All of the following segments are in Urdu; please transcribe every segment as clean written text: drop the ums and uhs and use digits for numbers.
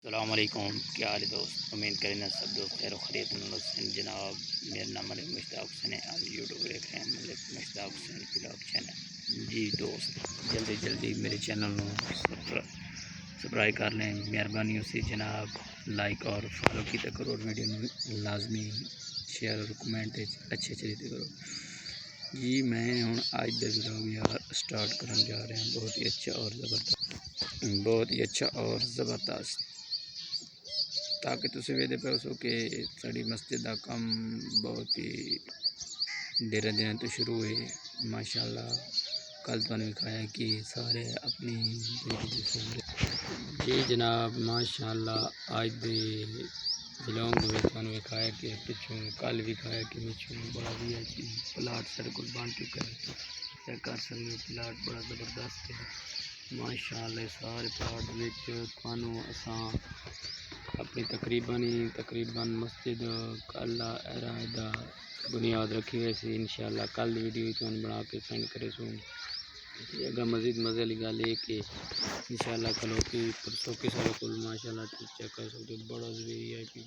السلام علیکم، کیا حال ہے دوست؟ امید کریں سب دوست خیر و خیریت میں حسین جناب. میرا نام ملک مشتاق حسین ہے. آپ یوٹیوب دیکھ رہے ہیں ملک مشتاق حسین ولاگ چینل. جی دوست، جلدی جلدی میرے چینل کو سبسکرائب کر لیں. مہربانی اسی جناب لائک اور فالو کی کرو اور ویڈیو لازمی شیئر اور کمنٹ اچھے دیتے کرو. جی میں ہوں آج دا ولاگ یار سٹارٹ کرنے جا رہے ہیں. بہت ہی اچھا اور زبردست تاکہ تسی ویدے پہ سو کہ ساڑی مسجد کا کم بہت ہی دن تو شروع ہے. ماشاءاللہ کل تو نے دکھایا کہ سارے اپنی جی جناب ماشاءاللہ آج دے ولاگ میں تو نے دکھایا کہ پچھوں کل بھی دکھایا کہ پچھوں بڑا بھی ہے کہ پلاٹ سارے کو بن چکا ہے. چیک کر سکتے پلاٹ بڑا زبردست ہے. ماشاءاللہ سارے پلاٹ وچ تھانوں اساں اپنی تقریباً مسجد کلا ارادہ بنیاد رکھی ہوئی سی. انشاءاللہ کل ویڈیو تو بنا کے سینڈ کرے سوں. اگر مزید مزے والی گل ہے کہ انشاءاللہ کلو کی پرسوں کے سارے کو ماشاءاللہ چیک کر سکتے بڑا وی آئی پی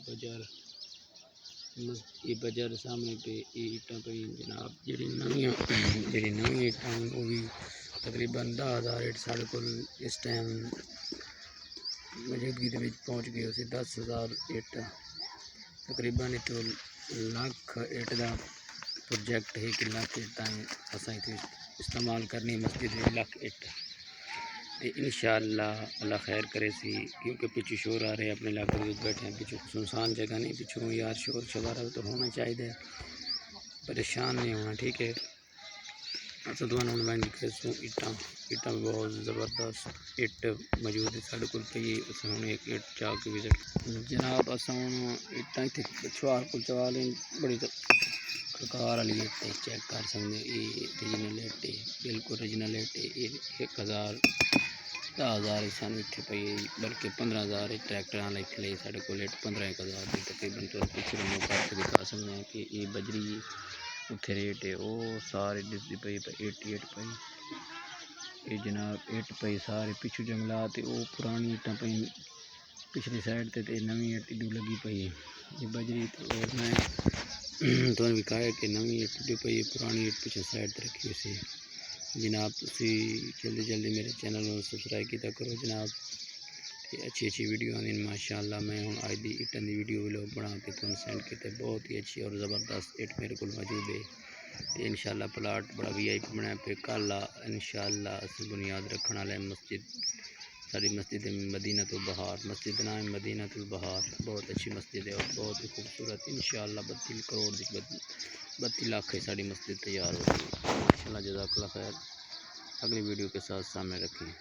بجار سامنے پہ اینٹاں پہ جناب جڑی نویں اینٹاں وہ بھی تقریباً 10,000 اینٹ سارے کو اس ٹائم موجودگی دے وچ پہنچ گئے اسی 10,000 اینٹ تقریباً تو لاکھ اینٹ دا پروجیکٹ ہے کہ لاکھ اینٹاں اساں اتنے استعمال کرنی مسجد میں لاکھ اینٹ. انشاءاللہ اللہ خیر کرے سی کیونکہ پیچھے شور آ رہے اپنے علاقے میں بیٹھے ہیں. پیچھے سنسان جگہ نہیں, پیچھوں یار شور شبارہ تو ہونا چاہیے, پریشان نہیں ہونا. ٹھیک ہے اچھا دونوں بینڈ کے سو اینٹاں بہت زبردست اینٹ موجود ہے سارے کو پہ. ہوں ایک اینٹ چا کے وزٹ جناب اساں اینٹاں اتنے پچھوار کو چوا لیں بڑی کار والی اینٹ چیک کر سکتے. یہ ریجنل اینٹ ہے, بالکل ریجنل اینٹ ہے. 10,000 سانو اتنے پی بلکہ 15,000 ٹریکٹر والے لے سارے کو 15,000 کی تقریباً تو پچھلے منہ کر کے دکھا سکتے ہیں کہ یہ بجری اتنے ریٹ ہے. وہ سارے ڈستی پی 88 پی یہ جناب 8 پی سارے پچھو جنگلات وہ پرانی اینٹاں پی پچھلی سائڈ تے نویں اینٹ ڈو لگی پئی ہے. یہ بجری اور میں تو نے دکھایا کہ نویں اینٹ ڈو پئی پرانی اینٹ پچھے سائڈ تے رکھی سی. جناب تسی جلدی میرے چینل کو سبسکرائب کیتا کرو جناب. اچھی ویڈیو آنے ماشاءاللہ. میں ہوں آج دی اینٹاں دی ویڈیو لوگ بنا کے تھانوں سینڈ کیتے. بہت ہی اچھی اور زبردست اینٹ میرے کو موجود ہے. انشاءاللہ پلاٹ بڑا وی آئی پی بنایا پہ کل انشاءاللہ اسی بنیاد رکھنے والے مسجد ساری مسجد مدینہ البہار. مسجد نام مدینہ البہار, بہت اچھی مسجد ہے اور بہت ہی خوبصورت. انشاءاللہ 32 کروڑ 32 لاکھ ساری مسجد تیار ہوگی انشاءاللہ. جزاک اللہ خیر. اگلی ویڈیو کے ساتھ سامنے رکھیں.